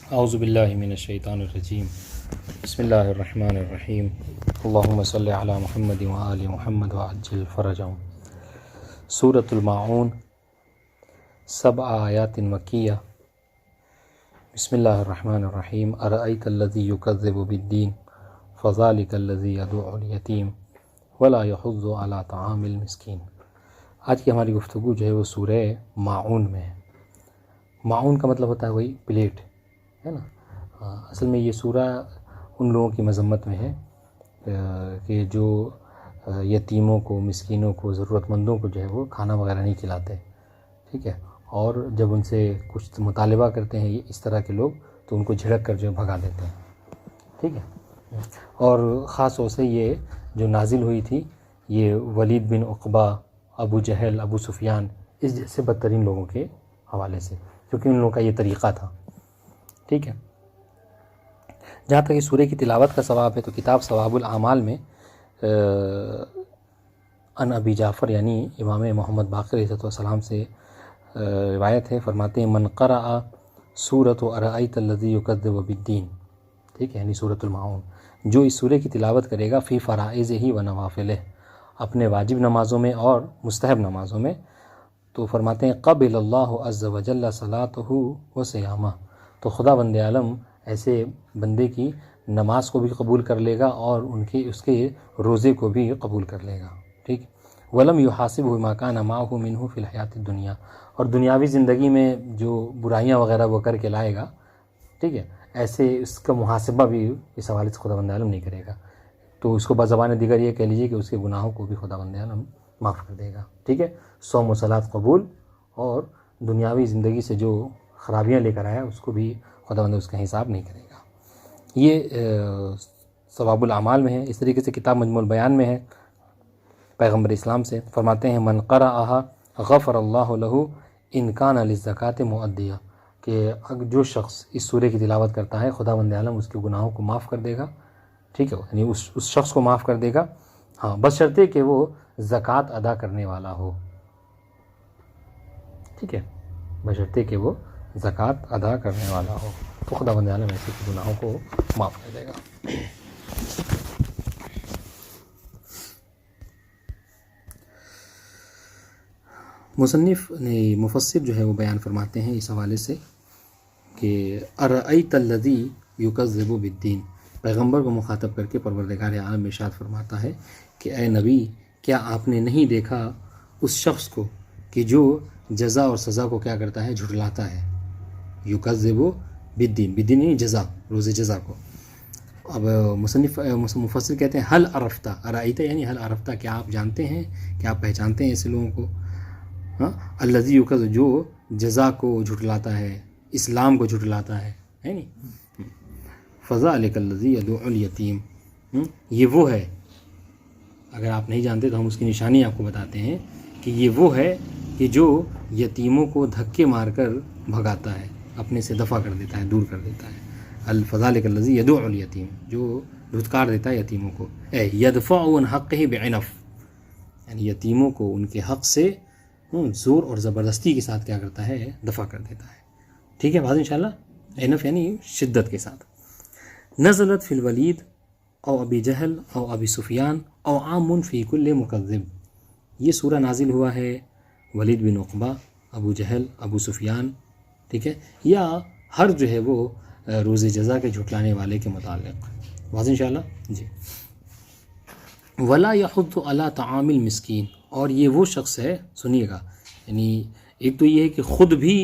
اعوذ باللہ من الشیطان الرجیم بسم اللہ الرحمن الرحیم اللہم صلی علی محمد وآل محمد وعجل فرجہم۔ سورۃ الماعون، 7 آیات مکیہ۔ بسم اللہ الرحمن الرحیم۔ ارأیت الذی یکذب بالدین فذلک الذی یدعو الیتیم ولا یحض علی طعام المسکین۔ آج کی ہماری گفتگو جو ہے وہ سورہ ماعون میں ہے۔ ماعون کا مطلب ہوتا ہے وہی پلیٹ، ہے نا۔ اصل میں یہ سورہ ان لوگوں کی مذمت میں ہے کہ جو یتیموں کو، مسکینوں کو، ضرورت مندوں کو جو ہے وہ کھانا وغیرہ نہیں کھلاتے، ٹھیک ہے، اور جب ان سے کچھ مطالبہ کرتے ہیں اس طرح کے لوگ تو ان کو جھڑک کر جو ہے بھگا دیتے ہیں، ٹھیک ہے۔ اور خاص طور سے یہ جو نازل ہوئی تھی یہ ولید بن عقبہ، ابو جہل، ابو سفیان، اس جیسے بدترین لوگوں کے حوالے سے، کیونکہ ان لوگوں کا یہ طریقہ تھا، ٹھیک ہے۔ جہاں تک اس سورہ کی تلاوت کا ثواب ہے تو کتاب ثواب الاعمال میں ان ابی جعفر یعنی امام محمد باقر علیہ السلام سے روایت ہے، فرماتے ہیں من قرأ سورۃ ارأیت الذی یکذب بالدین، ٹھیک ہے، یعنی سورۃ الماعون، جو اس سورہ کی تلاوت کرے گا فی فرائضہ و نوافلہ، اپنے واجب نمازوں میں اور مستحب نمازوں میں، تو فرماتے ہیں قبل اللہ عز وجل صلاتہ و صیامہ، تو خدا بند عالم ایسے بندے کی نماز کو بھی قبول کر لے گا اور اس کے روزے کو بھی قبول کر لے گا، ٹھیک۔ ولم یحاسبہ ما کان معہ منہ فی الحیاۃ الدنیا، اور دنیاوی زندگی میں جو برائیاں وغیرہ وہ کر کے لائے گا، ٹھیک ہے، ایسے اس کا محاسبہ بھی اس حوالے سے خدا بند عالم نہیں کرے گا، تو اس کو بزبان دیگر یہ کہہ لیجیے کہ اس کے گناہوں کو بھی خدا بند عالم معاف کر دے گا، ٹھیک ہے۔ صوم و صلاۃ قبول، اور دنیاوی زندگی سے جو خرابیاں لے کر آیا اس کو بھی خدا بند اس کا حساب نہیں کرے گا۔ یہ ثواب الاعمال میں ہے۔ اس طریقے سے کتاب مجموع البیان میں ہے، پیغمبر اسلام سے فرماتے ہیں من قرأہا غفر اللہ لہ ان کان للزکوٰۃ مؤدیہ، کہ جو شخص اس سورہ کی تلاوت کرتا ہے خدا بند عالم اس کے گناہوں کو معاف کر دے گا، ٹھیک ہے، یعنی اس شخص کو معاف کر دے گا، ہاں، بشرطے کہ وہ زکوٰۃ ادا کرنے والا ہو، ٹھیک ہے، بشرطے کہ وہ زکوٰۃ ادا کرنے والا ہو، تو خدا بند عالم ایسے کے گناہوں کو معاف کر دے گا۔ مصنف نے مفسر جو ہے وہ بیان فرماتے ہیں اس حوالے سے کہ ارأیت الذی یکذب بالدین، پیغمبر کو مخاطب کر کے پروردگار عالم ارشاد فرماتا ہے کہ اے نبی، کیا آپ نے نہیں دیکھا اس شخص کو کہ جو جزا اور سزا کو کیا کرتا ہے، جھٹلاتا ہے۔ یکذب بالدین، بالدین یعنی جزا، روز جزا کو۔ اب مفسر کہتے ہیں حل عرفتہ، ارأیت یعنی حل عرفتہ، کیا آپ جانتے ہیں، کیا آپ پہچانتے ہیں ایسے لوگوں کو، ہاں، الذی یکذب، جو جزا کو جھٹلاتا ہے، اسلام کو جھٹلاتا ہے نہیں۔ فذلک الذی یدعو الیتیم، یہ وہ ہے، اگر آپ نہیں جانتے تو ہم اس کی نشانی آپ کو بتاتے ہیں کہ یہ وہ ہے کہ جو یتیموں کو دھکے مار کر بھگاتا ہے، اپنے سے دفع کر دیتا ہے، دور کر دیتا ہے۔ فذلک الذی یدعو الیتیم، جو دھتکار دیتا ہے یتیموں کو، اے یدفع عن حقہ بعنف، یعنی یتیموں کو ان کے حق سے زور اور زبردستی کے ساتھ کیا کرتا ہے، دفع کر دیتا ہے، ٹھیک ہے بات انشاءاللہ۔ عنف یعنی شدت کے ساتھ۔ نزلت فی الولید او ابی جہل او ابی سفیان او عام فی کل مکذب، یہ سورہ نازل ہوا ہے ولید بن عقبہ، ابو جہل، ابو سفیان، ٹھیک ہے، یا ہر جو ہے وہ روز جزا کے جھٹلانے والے کے متعلق، واضح انشاءاللہ جی۔ ولا یحض علی طعام المسکین، اور یہ وہ شخص ہے، سنیے گا، یعنی ایک تو یہ ہے کہ خود بھی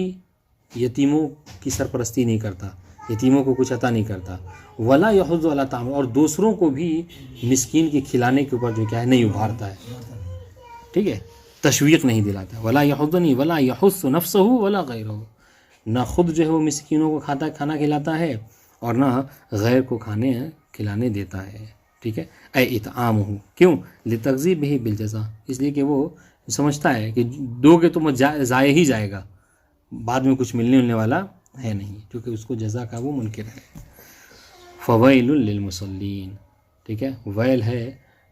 یتیموں کی سرپرستی نہیں کرتا، یتیموں کو کچھ عطا نہیں کرتا، ولا یحض علی طعام، اور دوسروں کو بھی مسکین کے کھلانے کے اوپر جو کیا ہے نہیں ابھارتا ہے، ٹھیک ہے، تشویق نہیں دلاتا، ولا یحضنی ولا یحث نفسہ ولا غیرہ، نہ خود جو ہے وہ مسکینوں کو کھانا کھلاتا ہے اور نہ غیر کو کھلانے دیتا ہے، ٹھیک ہے۔ اے اطعامہ، کیوں، لتغذیبہ بالجزا، اس لیے کہ وہ سمجھتا ہے کہ دو گے تو ضائع ہی جائے گا، بعد میں کچھ ملنے والا ہے نہیں، کیونکہ اس کو جزا کا وہ منکر ہے۔ فویل للمصلین، ٹھیک ہے، ویل ہے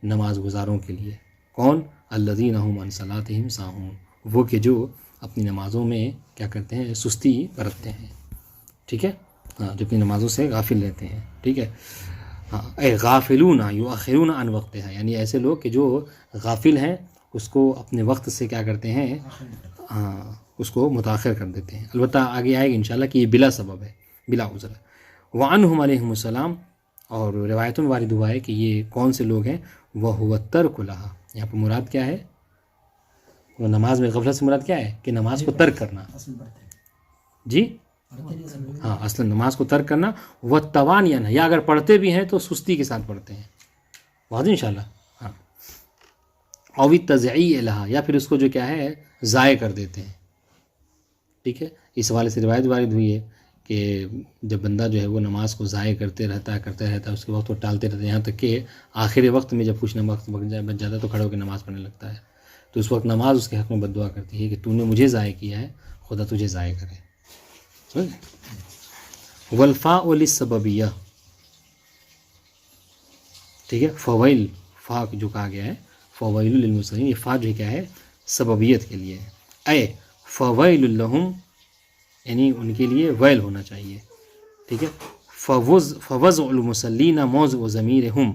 نماز گزاروں کے لیے، کون، الذین هم عن صلاتهم ساہون، وہ کہ جو اپنی نمازوں میں کیا کرتے ہیں، سستی برتتے ہیں، ٹھیک ہے۔ ہاں جو اپنی نمازوں سے غافل رہتے ہیں. ٹھیک ہے. ہاں اے غافلون یؤخرون عن وقتها، یعنی ایسے لوگ کہ جو غافل ہیں اس کو اپنے وقت سے کیا کرتے ہیں، ہاں اس کو متاخر کر دیتے ہیں. البتہ آگے آئے گا انشاءاللہ کہ یہ بلا سبب ہے، بلا عذر ہے. وعنہم علیہم السلام، اور روایتوں میں وارد ہوا ہے کہ یہ کون سے لوگ ہیں، وَهُوَ التَّرْكُ لَهَا، یہاں پہ مراد کیا ہے، وہ نماز میں غفلت سے مراد کیا ہے کہ نماز کو ترک کرنا. جی ہاں اصلا نماز کو ترک کرنا. وَالتَّوَانِيَنَ، یا اگر پڑھتے بھی ہیں تو سستی کے ساتھ پڑھتے ہیں. واضح انشاءاللہ. ہاں او التَّضْعِيعِ لَهَا، یا پھر اس کو جو کیا ہے ضائع کر دیتے ہیں. ٹھیک ہے. اس حوالے سے روایت وارد ہوئی ہے کہ جب بندہ جو ہے وہ نماز کو ضائع کرتے رہتا ہے اس کے وقت وہ ٹالتے رہتے ہیں، یہاں تک کہ آخر وقت میں جب کچھ نہ وقت بچ جاتا ہے تو کھڑے ہو کے نماز پڑھنے لگتا ہے، تو اس وقت نماز اس کے حق میں بد دعا کرتی ہے کہ تو نے مجھے ضائع کیا ہے، خدا تجھے ضائع کرے. والفاء للسببیہ، ٹھیک ہے. فویل، فا جو کہا گیا ہے فویل للمصلین، یہ فا جو کیا ہے سببیت کے لیے ہے. اے فویل لہم، یعنی ان کے لیے ویل ہونا چاہیے. ٹھیک ہے. فوضع المصلین موضع ضمیرہم،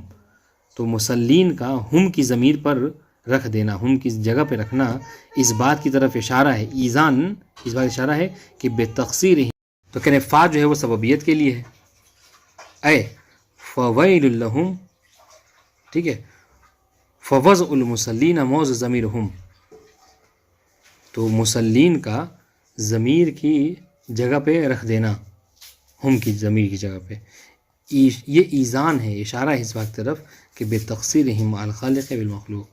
تو مسلین کا ہم کی ضمیر پر رکھ دینا، ہم کی جگہ پہ رکھنا، اس بات کی طرف اشارہ ہے، ایذان اس بات اشارہ ہے کہ بے تقصیر ہی، تو کہنے فا جو ہے وہ سببیت کے لیے ہے. اے فویل لہم، ٹھیک ہے. فوضع المصلین موضع ضمیرہم، تو مسلین کا ضمیر کی جگہ پہ رکھ دینا، ہم کی ضمیر کی جگہ پہ، یہ ایذان ہے، اشارہ ہے اس بات کی طرف کہ بے تقصیرہم مع الخالق بالمخلوق،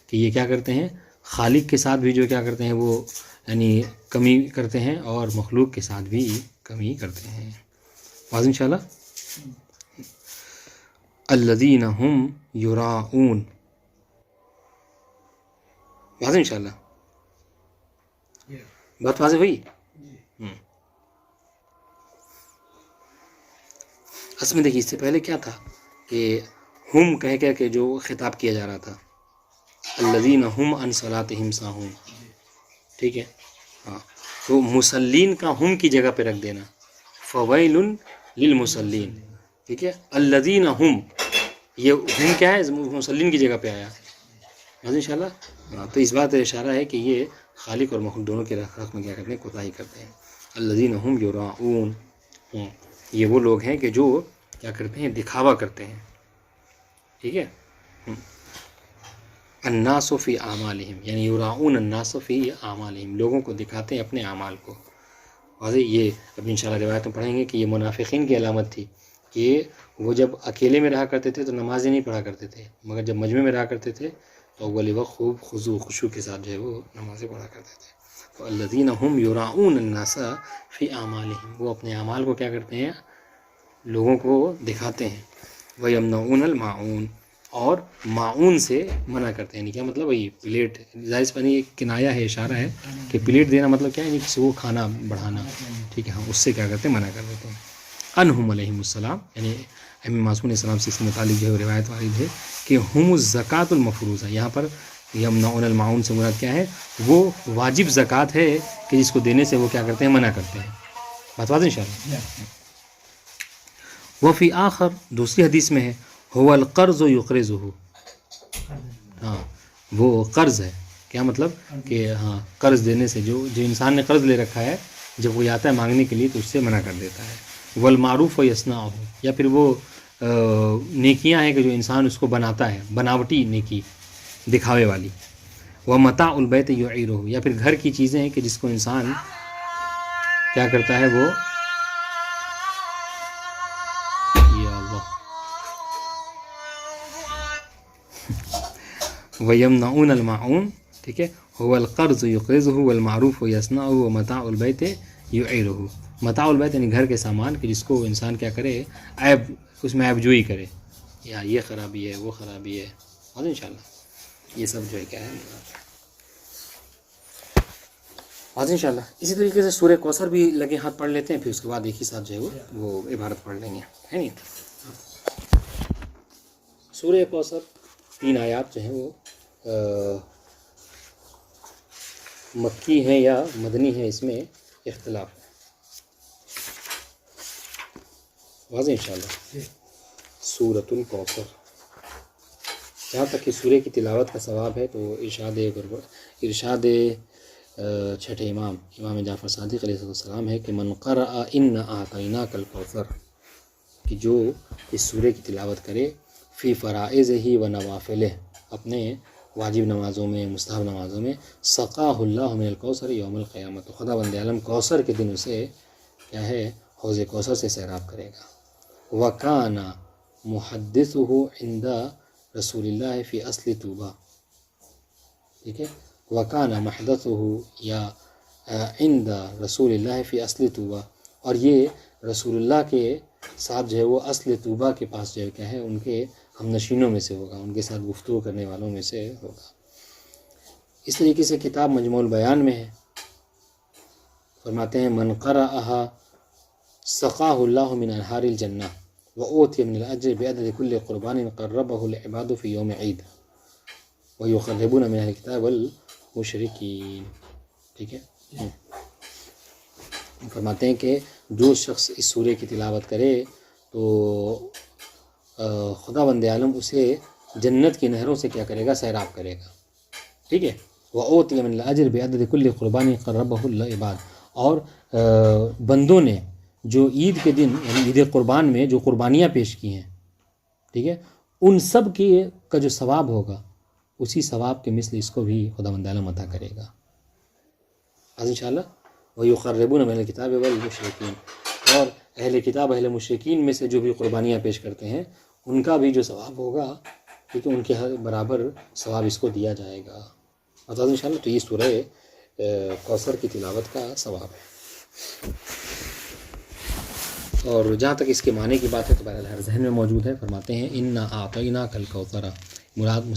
کہ یہ کیا کرتے ہیں خالق کے ساتھ بھی جو کیا کرتے ہیں وہ یعنی کمی کرتے ہیں، اور مخلوق کے ساتھ بھی کمی کرتے ہیں. واضح انشاءاللہ. الذین هم یراؤون، واضح انشاءاللہ. بات واضح ہوئی. اصل میں دیکھیے اس سے پہلے کیا تھا کہ ہم کہہ کر کے جو خطاب کیا جا رہا تھا، الذین هم عن صلاتہم ساہون. ٹھیک ہے. ہاں تو مسلین کا ہم کی جگہ پہ رکھ دینا، فویل للمصلین. ٹھیک ہے. الذین هم، یہ ہم کیا ہے مسلین کی جگہ پہ آیا. واضح انشاءاللہ. ہاں تو اس بات اشارہ ہے کہ یہ خالق اور مخلوق دونوں کے حق میں کیا کرتے ہیں کوتاہی کرتے ہیں. الذین هم یراؤون، یہ وہ لوگ ہیں کہ جو کیا کرتے ہیں دکھاوا کرتے ہیں. ٹھیک ہے. الناس فی اعمالہم، یعنی یراؤون الناس فی اعمالہم، لوگوں کو دکھاتے ہیں اپنے اعمال کو. واضح. یہ اب انشاءاللہ روایت میں پڑھیں گے کہ یہ منافقین کی علامت تھی کہ وہ جب اکیلے میں رہا کرتے تھے تو نمازیں نہیں پڑھا کرتے تھے، مگر جب مجمع میں رہا کرتے تھے تو اول وقت خوب خضوع خشوع کے ساتھ جو ہے وہ نمازیں پڑھا کرتے تھے. تو الذین هم یراؤون الناس فی اعمالہم، وہ اپنے اعمال کو کیا کرتے ہیں لوگوں کو دکھاتے ہیں. ویمنعون الماعون، اور معاون سے منع کرتے ہیں. کیا مطلب وہی پلیٹ، ظاہر سے پانی ایک کنایہ ہے، اشارہ ہے کہ پلیٹ دینا مطلب کیا ہے کسی کو کھانا بڑھانا. ٹھیک ہے. ہاں اس سے کیا کرتے ہیں منع کر دیتے ہیں. انہم علیہم السلام، یعنی ام معصوم علیہ السلام سے اس کے متعلق جو ہے روایت وارد ہے کہ ہم الزکوٰۃ المفروضہ. یہاں پر یمنعون الماعون سے مراد کیا ہے، وہ واجب زکوٰۃ ہے کہ جس کو دینے سے وہ کیا کرتے ہیں منع کرتے ہیں. بات واضح انشاءاللہ. وفی آخر، دوسری حدیث میں ہے، هو القرض یقرضہ، ہاں وہ قرض ہے. کیا مطلب کہ ہاں قرض دینے سے جو انسان نے قرض لے رکھا ہے جب وہ آتا ہے مانگنے کے لیے تو اس سے منع کر دیتا ہے. والمعروف یصنعہ، یا پھر وہ نیکیاں ہیں کہ جو انسان اس کو بناتا ہے، بناوٹی نیکی دکھاوے والی. ومتاع البیت یعیرہ، یا پھر گھر کی چیزیں ہیں کہ جس کو انسان کیا کرتا ہے وہ وَيَمْنَعُونَ الْمَاعُونَ. ٹھیک ہے. هو القرض یقرضہ والمعروف یصنعہ ومتاع البیت یعیرہ. متاع البیت یعنی گھر کے سامان کہ جس کو انسان کیا کرے عیب، اس میں عیب جوئی کرے، یا یہ خرابی ہے وہ خرابی ہے. اور انشاءاللہ یہ سب جو ہے کیا ہے آج انشاءاللہ. اسی طریقے سے سورہ کوثر بھی لگے ہاتھ پڑھ لیتے ہیں، پھر اس کے بعد ایک ہی ساتھ جو ہے وہ عبارت پڑھ لیں گے، ہے نہیں. سورہ کوثر 3 آیات جو ہیں وہ مکی ہیں یا مدنی ہیں، اس میں اختلاف ہے. واضح انشاءاللہ. سورۃ الکوثر. جہاں تک کہ سورہ کی تلاوت کا ثواب ہے تو ارشاد چھٹے امام جعفر صادق علیہ السلام ہے کہ من قرأ انا اعطیناک الکوثر، کہ جو اس سورہ کی تلاوت کرے فی فرائضہ و نوافلہ، اپنے واجب نمازوں میں، مستحب نمازوں میں، سقاہ اللہ من الکوثر یوم القیامۃ، خدا بند عالم کوثر کے دن اسے کیا ہے حوض کوثر سے سیراب کرے گا. وکان محدثہ عند رسول اللہ فی اصل توبہ. ٹھیک ہے، وکان محدثہ یا عند رسول اللہ فی اصل توبہ، اور یہ رسول اللہ کے ساتھ جو ہے وہ اصل توبہ کے پاس جو ہے کیا ہے ان کے ہم نشینوں میں سے ہوگا، ان کے ساتھ گفتگو کرنے والوں میں سے ہوگا. اس طریقے سے کتاب مجموع البیان میں ہے، فرماتے ہیں من قرأها سقاہ اللہ من انہار الجنہ وأوتی من الاجر بعدد کل قربان قربہ العباد فی یوم عید ویقربون من اہل الکتاب والمشرکین. ٹھیک ہے، فرماتے ہیں کہ جو شخص اس سورہ کی تلاوت کرے تو خدا بند عالم اسے جنت کی نہروں سے کیا کرے گا، سیراب کرے گا. ٹھیک ہے، وأوتی من الاجر بعدد کل قربان قربہ العباد، اور بندوں نے جو عید کے دن یعنی عید قربان میں جو قربانیاں پیش کی ہیں، ٹھیک ہے، ان سب کی کا جو ثواب ہوگا اسی ثواب کے مثل اس کو بھی خدا بند عالم عطا کرے گا. آج انشاءاللہ وَيُقَرِّبُونَ مِنَ الْكِتَابِ وَالْمُشْرِكِينَ، اور اہل کتاب اہل مشرکین میں سے جو بھی قربانیاں پیش کرتے ہیں ان کا بھی جو ثواب ہوگا، کیونکہ ان کے برابر ثواب اس کو دیا جائے گا. اور انشاءاللہ تو یہ سورہ کوثر کی تلاوت کا ثواب ہے. اور جہاں تک اس کے معنی کی بات ہے تو بہرحال ہر ذہن میں موجود ہے. فرماتے ہیں انا اعطیناک الکوثر، مراد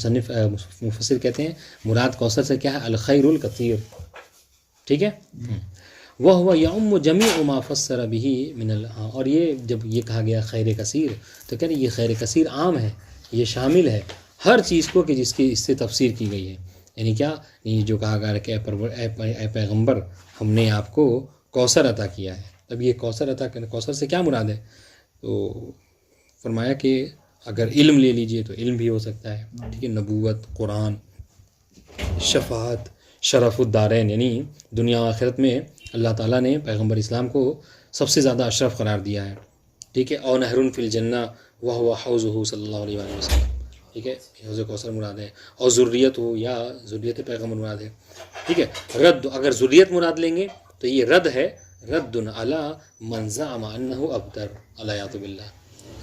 مفسر کہتے ہیں مراد کوثر سے کیا ہے، الخیر الکثیر. ٹھیک ہے، وَهُوَ يَعُمُّ جَمِيعُ مَا فَسَّرَ بِهِ مِنَ اور یہ جب یہ کہا گیا خیر کثیر تو کہہ رہے یہ خیر کثیر عام ہے، یہ شامل ہے ہر چیز کو کہ جس کی اس سے تفسیر کی گئی ہے. یعنی کیا، یہ جو کہا گیا کہ اے پیغمبر ہم نے آپ کو کوثر عطا کیا ہے. اب یہ کوثر عطا کرنا، کوثر سے کیا مراد ہے؟ تو فرمایا کہ اگر علم لے لیجئے تو علم بھی ہو سکتا ہے. ٹھیک ہے، نبوت، قرآن، شفاعت، شرف الدارین، یعنی دنیا و آخرت میں اللہ تعالیٰ نے پیغمبر اسلام کو سب سے زیادہ اشرف قرار دیا ہے. ٹھیک ہے، اور نہر فی الجنہ وہو حوضہ صلی اللہ علیہ وآلہ وسلم. ٹھیک ہے، حوض کوثر مراد ہے. اور ذریت ہو یا ذریت پیغمبر مراد ہے. ٹھیک ہے، رد اگر ذریت مراد لیں گے تو یہ رد ہے، رد علی من زعم انہ ابتر علیہ باللہ.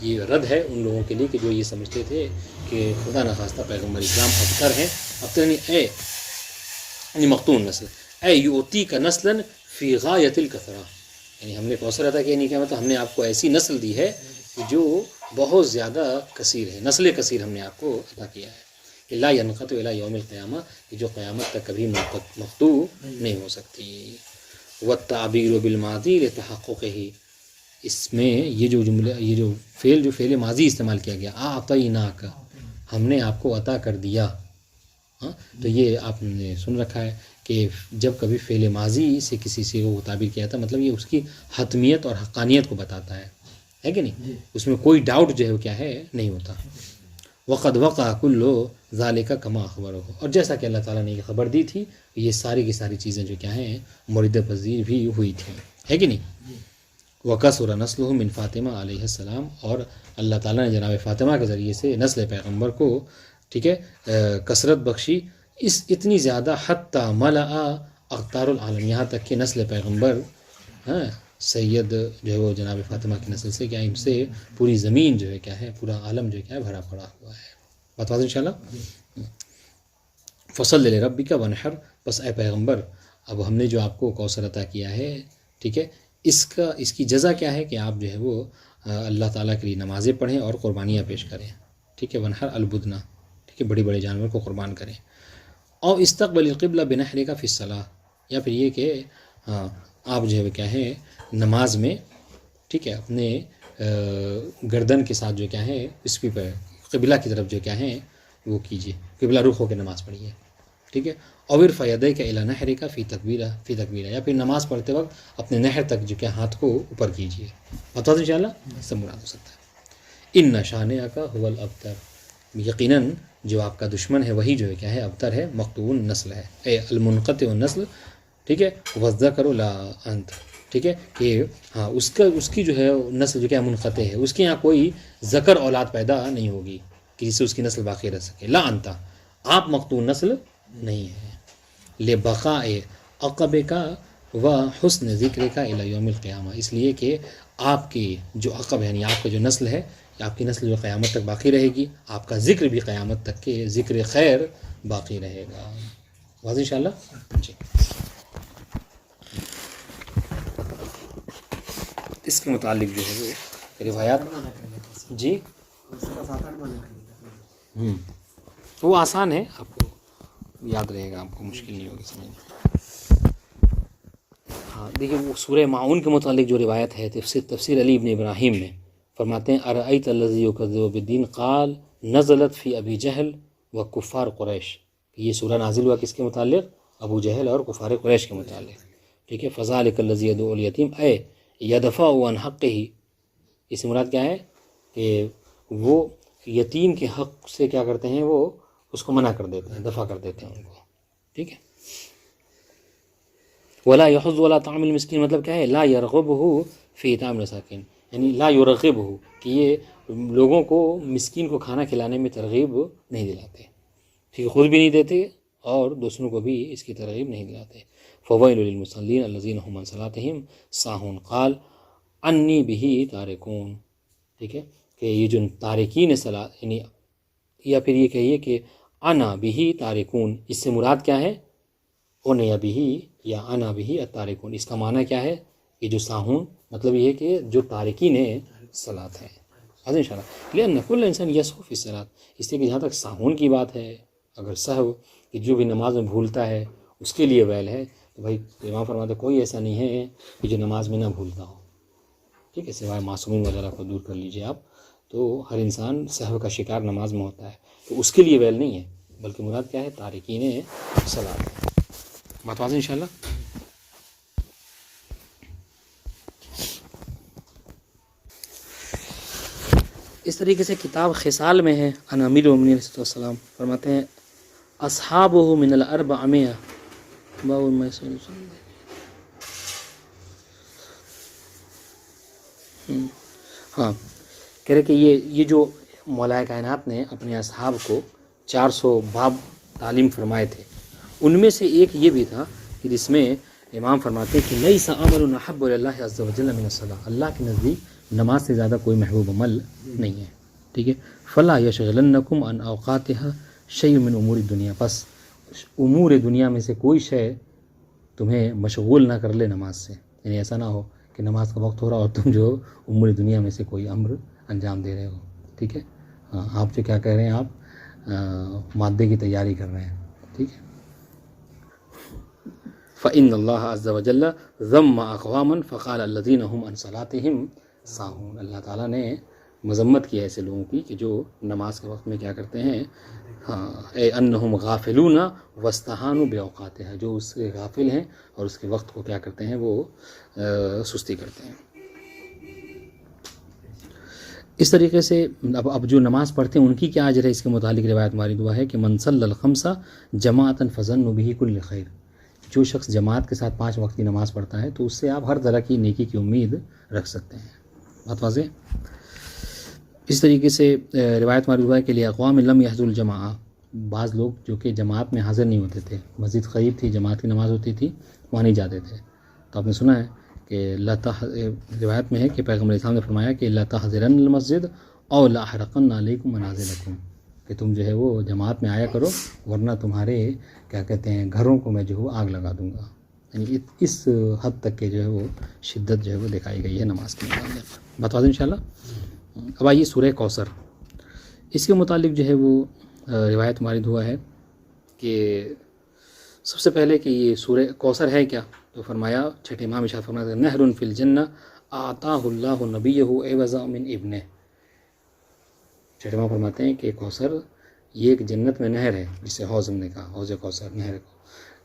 یہ رد ہے ان لوگوں کے لیے کہ جو یہ سمجھتے تھے کہ خدا نخواستہ پیغمبر اسلام ابتر ہیں. ابتر یعنی مختون نسل، اے یؤتی کا نسلا فی غایت الکثرہ، یعنی ہم نے کوثر عطا کیا، نہیں کیا مطلب ہم نے آپ کو ایسی نسل دی ہے کہ جو بہت زیادہ کثیر ہے، نسل کثیر ہم نے آپ کو عطا کیا ہے. کہ لا ینقطع الی یوم القیامہ، کہ جو قیامت تک کبھی مقطوع نہیں ہو سکتی. والتعبیر بالماضی لتحققہ، اس میں یہ جو جملہ، یہ جو فعل ماضی استعمال کیا گیا، اعطیناک، ہم نے آپ کو عطا کر دیا. ہاں، تو یہ آپ نے سن رکھا ہے کہ جب کبھی فعل ماضی سے کسی سے وہ تعبیر کیا تھا مطلب یہ اس کی حتمیت اور حقانیت کو بتاتا ہے کہ نہیں، اس میں کوئی ڈاؤٹ جو ہے وہ کیا ہے نہیں ہوتا. وقد وقع کل ذالک کما خبر ہو، اور جیسا کہ اللہ تعالیٰ نے یہ خبر دی تھی یہ ساری کی ساری چیزیں جو کیا ہیں مورد پذیر بھی ہوئی تھیں، ہے کہ نہیں. وکثر نسلہ من فاطمہ علیہ السلام، اور اللہ تعالیٰ نے جناب فاطمہ کے ذریعے سے نسل پیغمبر کو ٹھیک ہے کثرت بخشی، اس اتنی زیادہ حتی ملأ اقطار العالم، یہاں تک کہ نسل پیغمبر سید جو ہے وہ جناب فاطمہ کی نسل سے کیا ان سے پوری زمین جو ہے کیا ہے، پورا عالم جو ہے کیا ہے بھرا پڑا ہوا ہے. بات واضح انشاءاللہ. فصل لربک وانحر، بس اے پیغمبر اب ہم نے جو آپ کو کوثر عطا کیا ہے، ٹھیک ہے، اس کی جزا کیا ہے کہ آپ جو ہے وہ اللہ تعالیٰ کے لیے نمازیں پڑھیں اور قربانیاں پیش کریں. ٹھیک ہے، ونحر البدنہ، ٹھیک ہے، بڑے بڑے جانور کو قربان کریں. اور استقبل القبلہ بنحرک فی الصلاۃ، یا پھر یہ کہ آپ جو ہے کیا ہے نماز میں ٹھیک ہے اپنے گردن کے ساتھ جو کیا ہے اس پہ قبلہ کی طرف جو کیا ہے وہ کیجیے، قبلہ رخ ہو کے نماز پڑھیے. ٹھیک ہے. اور فیدے کا الا نحر کا فی تکبیرہ یا پھر نماز پڑھتے وقت اپنے نہر تک جو کہ ہاتھ کو اوپر کیجیے. بتا دو انشاءاللہ اس سے مراد ہو سکتا ہے. ان شانئک کا هو الابتر، یقیناً جو آپ کا دشمن ہے وہی جو ہے کیا ہے، ابتر ہے، مقطوع النسل ہے، اے المنقطع النسل. ٹھیک ہے. والذکر لا انت، ٹھیک ہے کہ ہاں اس کی جو ہے نسل جو کیا منقطع ہے، اس کے یہاں کوئی ذکر اولاد پیدا نہیں ہوگی کہ جس سے اس کی نسل باقی رہ سکے. لا انتا، آپ مقطوع نسل نہیں ہے. لبقاء عقب کا و حسن ذکر کا الی یوم القیامہ، اس لیے کہ آپ کی جو عقب یعنی آپ کا جو نسل ہے، آپ کی نسل جو قیامت تک باقی رہے گی، آپ کا ذکر بھی قیامت تک کے ذکر خیر باقی رہے گا. واضح انشاءاللہ. جی اس کے متعلق جو ہے وہ روایات جی وہ آسان ہے، آپ کو یاد رہے گا، آپ کو مشکل نہیں ہوگی سمجھنا. ہاں دیکھیے وہ سورہ معون کے متعلق جو روایت ہے تفسیر علی ابن ابراہیم میں فرماتے ہیں ارأیت الذی یکذب بالدین قال نزلت فی ابی جہل و کفار قریش. یہ سورہ نازل ہوا کس کے متعلق؟ ابو جہل اور کفار قریش کے متعلق. ٹھیک ہے. فذلک الذی یدعو الیتیم اے یدفع عن حقہ، اس مراد کیا ہے کہ وہ یتیم کے حق سے کیا کرتے ہیں، وہ اس کو منع کر دیتے ہیں، دفع کر دیتے ہیں ان کو. ٹھیک ہے. ولا یحض ولا طعام المسکین مطلب کیا ہے، لا یرغبہ فی اطعام المساکین، یعنی لا یرغبہ کہ یہ لوگوں کو مسکین کو کھانا کھلانے میں ترغیب نہیں دلاتے. ٹھیک ہے. خود بھی نہیں دیتے اور دوسروں کو بھی اس کی ترغیب نہیں دلاتے. فویل للمصلین الذین هم عن صلاتهم ساہون قال انی بہ تارکون. ٹھیک ہے کہ یہ جو تارکین صلاۃ یعنی، یا پھر یہ کہیے کہ انا بہ تارکون، اس سے مراد کیا ہے، اونیا بہ یا انا بہ التارکون. اس کا معنی کیا ہے، یہ جو ساہون مطلب یہ ہے کہ جو تارکین صلاۃ ہے. حاضر انشاءاللہ. لأن کل انسان یسہو فی الصلاۃ، اس لیے کہ جہاں تک ساہون کی بات ہے، اگر سہو کہ جو بھی نماز میں بھولتا ہے اس کے لیے ویل ہے، تو بھائی امام فرماتے کوئی ایسا نہیں ہے کہ جو نماز میں نہ بھولتا ہو. ٹھیک ہے. سوائے معصومین وغیرہ کو دور کر لیجئے آپ، تو ہر انسان سہو کا شکار نماز میں ہوتا ہے، تو اس کے لیے ویل نہیں ہے، بلکہ مراد کیا ہے، تارکین صلاۃ. بات واضح انشاءاللہ. اس طریقے سے کتاب خصال میں ہے، ان امیر المؤمنین علیہ السلام فرماتے ہیں اصحابہ من الاربعمائہ ہاں کہہ رہے کہ یہ جو مولا کائنات نے اپنے اصحاب کو 400 باب تعلیم فرمائے تھے، ان میں سے ایک یہ بھی تھا کہ جس میں امام فرماتے ہیں کہ لیس عمل احب الی اللہ عز وجل من الصلاۃ، اللہ کے نزدیک نماز سے زیادہ کوئی محبوب عمل نہیں ہے. ٹھیک ہے. فلا یشغلنکم عن اوقاتها شیء من امور الدنیا، بس امور دنیا میں سے کوئی شے تمہیں مشغول نہ کر لے نماز سے. یعنی ایسا نہ ہو کہ نماز کا وقت ہو رہا اور تم جو امور دنیا میں سے کوئی امر انجام دے رہے ہو. ٹھیک ہے. ہاں آپ جو کیا کہہ رہے ہیں، آپ مادے کی تیاری کر رہے ہیں. ٹھیک ہے. فإن اللہ عز وجل ذم اقواما فقال الذین هم عن صلاتهم ساہون. اللہ تعالیٰ نے مذمت کی ایسے لوگوں کی کہ جو نماز کے وقت میں کیا کرتے ہیں، ہاں اے انہم غافلون واستہانوا باوقاتها، جو اس سے غافل ہیں اور اس کے وقت کو کیا کرتے ہیں، وہ سستی کرتے ہیں. اس طریقے سے اب جو نماز پڑھتے ہیں ان کی کیا اجر ہے، اس کے متعلق روایت وارد ہوا ہے کہ من صلی الخمس جماعتا فظنوا به کل خیر، جو شخص جماعت کے ساتھ 5 وقت کی نماز پڑھتا ہے تو اس سے آپ ہر طرح کی نیکی کی امید رکھ سکتے ہیں. بات واضح. اس طریقے سے روایت وارد ہوا ہے کہ اقوام لم یحضروا الجماعہ، بعض لوگ جو کہ جماعت میں حاضر نہیں ہوتے تھے، مسجد قریب تھی، جماعت کی نماز ہوتی تھی، وہاں نہیں جاتے تھے. تو آپ نے سنا ہے کہ روایت میں ہے کہ پیغمبر اسلام نے فرمایا کہ لا تحضرن المسجد او لا احرقن علیکم منازلکم، کہ تم جو ہے وہ جماعت میں آیا کرو ورنہ تمہارے کیا کہتے ہیں گھروں کو میں جو ہے آگ لگا دوں گا. یعنی اس حد تک کے جو ہے وہ شدت جو ہے وہ دکھائی گئی ہے نماز کے متعلق. بتا دیں انشاءاللہ. اب آئیے سورہ کوثر، اس کے متعلق جو ہے وہ روایت وارد ہوا ہے کہ سب سے پہلے کہ یہ سورہ کوثر ہے کیا، تو فرمایا چھٹے امام ارشاد فرماتے ہیں نہر فی الجنہ اعطاہ اللہ نبیہ عوضا من ابنہ. چھٹے امام فرماتے ہیں کہ کوثر یہ ایک جنت میں نہر ہے جسے حوض ہم نے کہا، حوض کوثر نہر کو،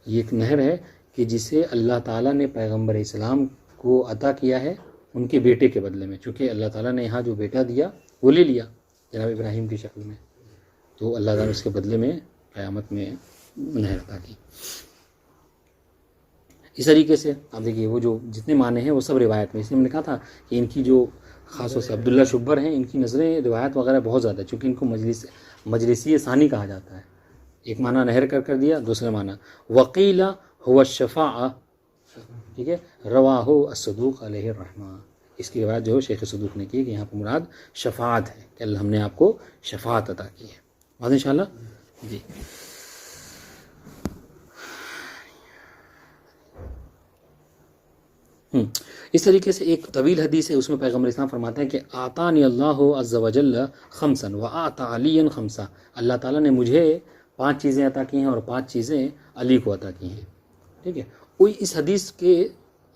یہ ایک نہر ہے کہ جسے اللہ تعالیٰ نے پیغمبر اسلام کو عطا کیا ہے ان کے بیٹے کے بدلے میں، چونکہ اللہ تعالیٰ نے یہاں جو بیٹا دیا وہ لے لیا جناب ابراہیم کی شکل میں، تو اللہ تعالیٰ نے اس کے بدلے میں قیامت میں نہر عطا کی۔ اس طریقے سے آپ دیکھیے وہ جو جتنے معنی ہیں وہ سب روایت میں، اس لیے ہم نے کہا تھا کہ ان کی جو خاص طور سے عبداللہ شبر ہیں، ان کی نظریں روایت وغیرہ بہت زیادہ ہے، چونکہ ان کو مجلسی ثانی کہا جاتا ہے۔ ایک معنی نہر کر دیا، دوسرا معنی وقیل هو الشفاعہ، ٹھیک ہے، رواہ الصدوق علیہ الرحمہ، اس کی روایت جو شیخ صدوق نے کی کہ یہاں پر مراد شفاعت ہے کہ اللہ ہم نے آپ کو شفاعت عطا کی ہے۔ بات انشاءاللہ جی۔ اس طریقے سے ایک طویل حدیث ہے، اس میں پیغمبر اسلام فرماتے ہیں کہ آتانی اللہ عز وجل خمسا وآتا علی خمسا، اللہ تعالیٰ نے مجھے 5 چیزیں عطا کی ہیں اور 5 چیزیں علی کو عطا کی ہیں، ٹھیک ہے۔ وہی اس حدیث کے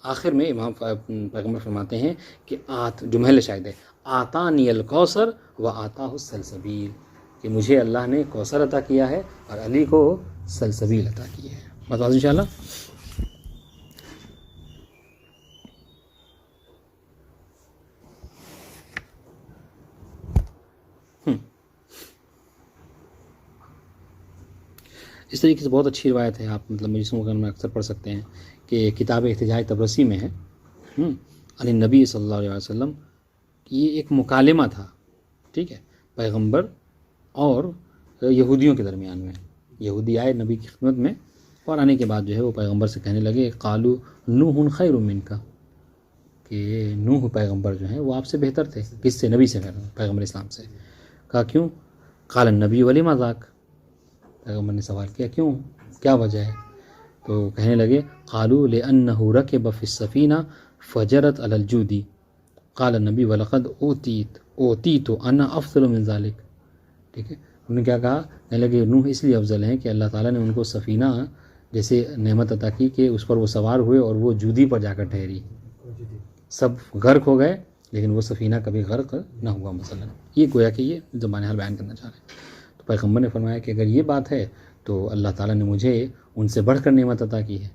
آخر میں امام پیغمبر فرماتے ہیں کہ جو محل شاہد ہے، آتانی الکوثر وآتاہ السلسبیل، کہ مجھے اللہ نے کوثر عطا کیا ہے اور علی کو سلسبیل عطا کی ہے۔ بتاؤ انشاءاللہ۔ اس طریقے سے بہت اچھی روایت ہے، آپ مطلب مجلسوں میں اکثر پڑھ سکتے ہیں کہ کتاب احتجاج تبرسی میں ہے علی نبی صلی اللہ علیہ وسلم، یہ ایک مکالمہ تھا، ٹھیک ہے، پیغمبر اور یہودیوں کے درمیان میں۔ یہودی آئے نبی کی خدمت میں اور آنے کے بعد جو ہے وہ پیغمبر سے کہنے لگے قالو نوح خیر منک، کہ نوح پیغمبر جو ہیں وہ آپ سے بہتر تھے، کس سے؟ نبی سے، پیغمبر اسلام سے۔ کہا کیوں؟ قال النبی ولما ذاک، پیغمبر نے سوال کیا کیوں، کیا وجہ ہے؟ تو کہنے لگے قالوا لأنہ رکب فی السفینہ فجرت علی الجودی، قال النبی ولقد اوتیت انا افضل من ذلک، ٹھیک ہے۔ انہوں نے کیا کہا؟ کہنے لگے نوح اس لیے افضل ہیں کہ اللہ تعالیٰ نے ان کو سفینہ جیسے نعمت عطا کی کہ اس پر وہ سوار ہوئے اور وہ جودی پر جا کر ٹھہری، سب غرق ہو گئے لیکن وہ سفینہ کبھی غرق نہ ہوا مثلا۔ یہ گویا کہ یہ زبان حال بیان کرنا چاہ رہے ہیں۔ تو پیغمبر نے فرمایا کہ اگر یہ بات ہے تو اللہ تعالیٰ نے مجھے ان سے بڑھ کر نعمت عطا کی ہے۔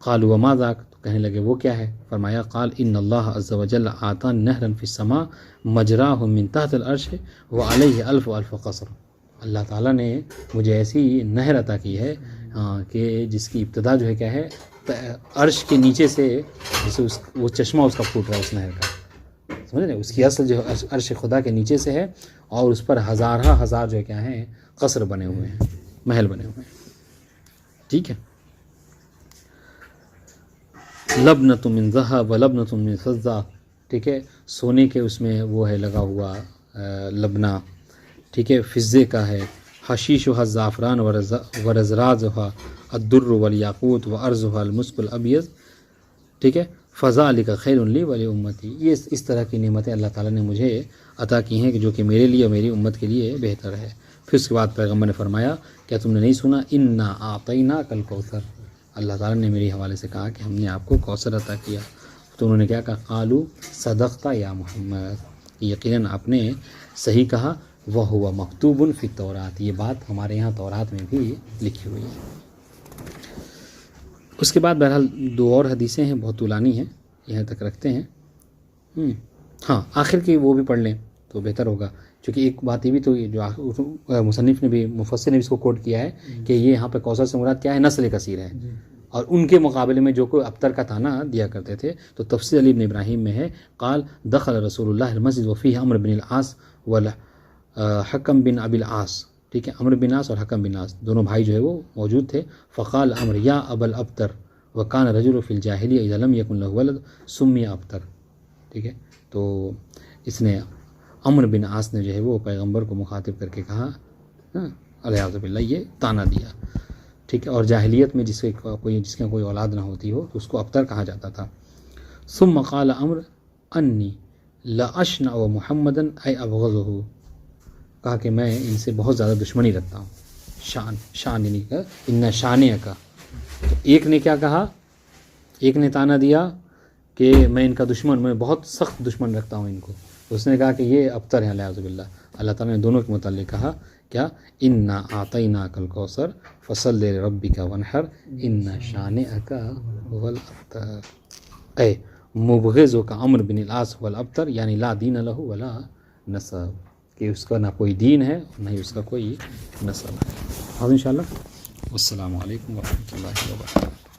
قالوا وما ذاک، تو کہنے لگے وہ کیا ہے؟ فرمایا قال ان اللہ عز وجل آتا نہرا فی السماء مجراہ من تحت العرش وعلیہ الف الف قصر، اللہ تعالیٰ نے مجھے ایسی نہر عطا کی ہے کہ جس کی ابتدا جو ہے کیا ہے، عرش کے نیچے سے جسے وہ چشمہ اس کا پھوٹ رہا ہے اس نہر کا، سمجھ رہے؟ اس کی اصل جو عرش خدا کے نیچے سے ہے اور اس پر ہزار جو ہے کیا ہیں، قصر بنے ہوئے ہیں، محل بنے ہوئے ہیں، ٹھیک ہے۔ لبنۃ من ذہب ولبنۃ من فضہ، ٹھیک ہے، سونے کے اس میں وہ ہے لگا ہوا لبنہ، ٹھیک ہے، فضے کا ہے، حشیشها الزعفران ورزرازها الدر والیاقوت وارضها المسک الابیض، ٹھیک ہے، فذلک خیر لی ولی امتی، یہ اس طرح کی نعمتیں اللہ تعالیٰ نے مجھے عطا کی ہیں کہ جو کہ میرے لیے اور میری امت کے لیے بہتر ہے۔ پھر اس کے بعد پیغمبر نے فرمایا کیا تم نے نہیں سنا انا اعطیناک الکوثر، اللہ تعالیٰ نے میرے حوالے سے کہا کہ ہم نے آپ کو کوثر عطا کیا۔ تو انہوں نے کیا کہا؟ قالوا صدقت یا محمد، یقیناً آپ نے صحیح کہا، وَهُوَ مَكْتُوبٌ فِي التَّوْرَاةِ، یہ بات ہمارے یہاں تورات میں بھی لکھی ہوئی ہے۔ اس کے بعد بہرحال 2 اور حدیثیں ہیں، بہت طولانی ہیں، یہاں تک رکھتے ہیں۔ ہاں آخر کی وہ بھی پڑھ لیں تو بہتر ہوگا، چونکہ ایک بات یہ بھی تو جو مصنف نے بھی، مفسر نے بھی اس کو کوٹ کیا ہے کہ یہ یہاں پہ کوثر سے مراد کیا ہے، نسل کثیر ہے، اور ان کے مقابلے میں جو کوئی ابتر کا تانا دیا کرتے تھے تو تفسیر علی بن ابراہیم میں ہے قال دخل رسول اللہ المسجد وفیہ عمرو بن العاص حکم بن ابی العاص، ٹھیک ہے، عمرو بن عاص اور حکم بن عاص دونوں بھائی جو ہے وہ موجود تھے۔ فقال عمرو یا ابا الابتر وکان رجل فی الجاہلیہ اذا لم یکن له ولد سمی ابتر، ٹھیک ہے، تو اس نے عمرو بن عاص نے جو ہے وہ پیغمبر کو مخاطب کر کے کہا الیاذ باللہ، یہ تانا دیا، ٹھیک ہے، اور جاہلیت میں جس کا کوئی اولاد نہ ہوتی ہو تو اس کو ابتر کہا جاتا تھا۔ ثم قال عمرو انی لاشنع محمدا ای ابغضہ، کہا کہ میں ان سے بہت زیادہ دشمنی رکھتا ہوں، شان یعنی کہ ان شانیہ کا۔ تو ایک نے کیا کہا، ایک نے تانا دیا کہ میں ان کا دشمن، میں بہت سخت دشمن رکھتا ہوں ان کو. اس نے کہا کہ یہ ابتر ہیں الیاذ باللہ. اللہ تعالیٰ نے دونوں کے متعلق کہا کیا، انا اعطیناک الکوثر فصل لربک وانحر ان شانئک هو الابتر. اے مبغض کا عمرو بن العاص هو الابتر، یعنی لا دین له ولا نسب، کہ اس کا نہ کوئی دین ہے نہ ہی اس کا کوئی نسب ہے. اور انشاءاللہ والسلام علیکم ورحمۃ اللہ وبرکاتہ.